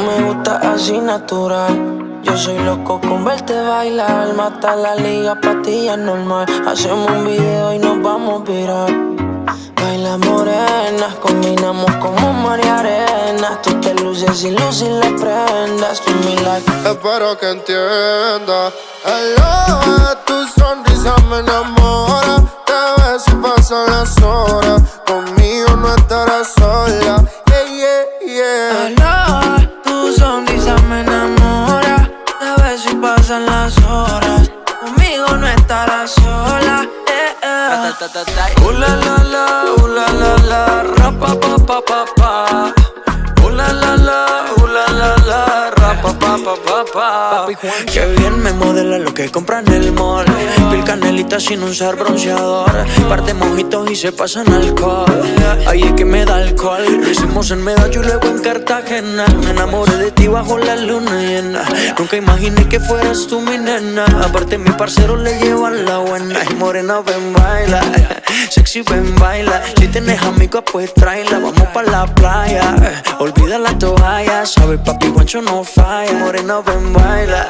me gusta así natural. Yo soy loco con verte bailar. Mata la liga, pastillas normal. Hacemos un video y nos vamos viral. Baila morenas, combinamos como mar y arena. Tú te luces y luces las prendas. Tú mi like. Espero que entiendas. Hello, tu sonrisa me enamora. Te ves y pasan las horas. Conmigo no estarás sola. Yeah, yeah, yeah. Hello, tu sonrisa me enamora. Te ves y pasan las horas. Conmigo no estarás sola. La la la, rapa pa pa pa pa. La la la, rapa pa pa pa pa. Que bien me modela lo que compra en el mall. Pil canelita sin usar bronceador. Parte mojitos y se pasan alcohol. Ahí es que me da alcohol. Lo hicimos en Medallo y luego en Cartagena. Me enamoré de ti bajo la luna llena. Nunca imaginé que fueras tú mi nena. Aparte mi parcero le llevan la buena. Y morena ven baila, sexy ven baila. Si tienes amigos pues tráela. Vamos pa' la playa, olvida la toalla. Sabe papi guancho no falla. Morena ven baila,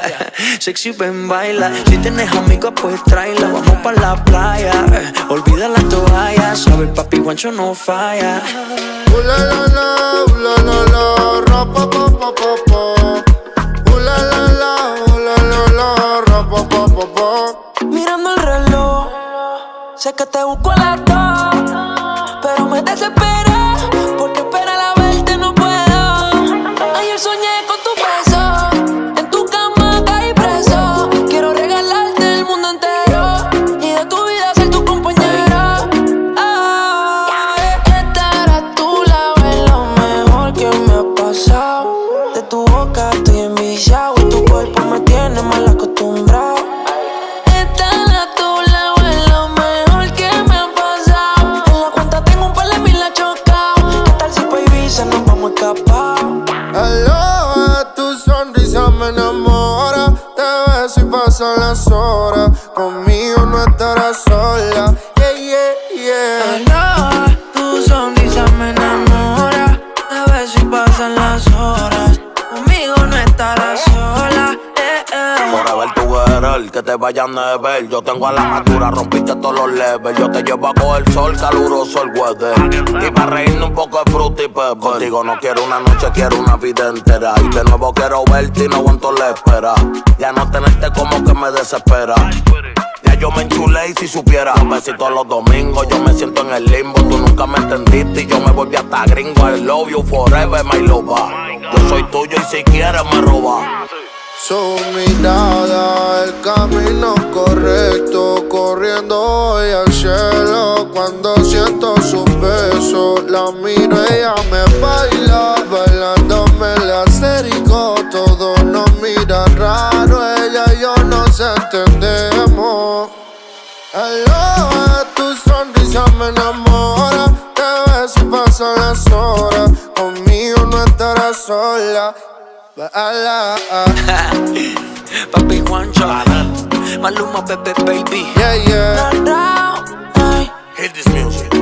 sexy ven baila. Si tienes amigos pues tráela. Vamos pa' la playa, olvida la toalla. Sabe papi guancho no falla. La la, rapa pa pa pa pa. La, rapa pa pa pa. Mirando el reloj, sé que te busco a las 2, pero me desespera porque esperar a verte no puedo. Ayer soñé con tu beso, en tu cama caí preso. Quiero regalarte el mundo entero y de tu vida ser tu compañero. Estar a tu lado es lo mejor que me ha pasado. De tu boca estoy enviciado y tu cuerpo me tiene mal acostumbrado. Nos vamos a escapar. Hello, tu sonrisa me enamora. Te ves y pasan las horas. Conmigo no estarás sola. Yeah, yeah, yeah. Hello, tu sonrisa me enamora. Te ves y pasan las horas. Conmigo no estarás sola. Forever together, que te vayan a ver. Yo tengo a la altura, rompiste todos los levels. Yo te llevo a coger sol, caluroso el weather. Y para reírnos un poco de fruta y pepper. Contigo no quiero una noche, quiero una vida entera. Y de nuevo quiero verte y no aguanto la espera. Ya no tenerte como que me desespera. Ya yo me enchulé y si supiera. Un besito los domingos, yo me siento en el limbo. Tú nunca me entendiste y yo me volví hasta gringo. I love you forever, my lover. Yo soy tuyo y si quieres me roba. Su mirada, el camino correcto, corriendo hoy al cielo. Cuando siento sus besos, la miro, ella me baila, bailándome la acerico. Todos nos miran raro, ella y yo nos entendemos. Hello, tu sonrisa me enamora. Te ves y pasan las horas, conmigo no estarás sola. Papi Juancho, Maluma, Pepe, baby. Yeah, yeah. Hit this music.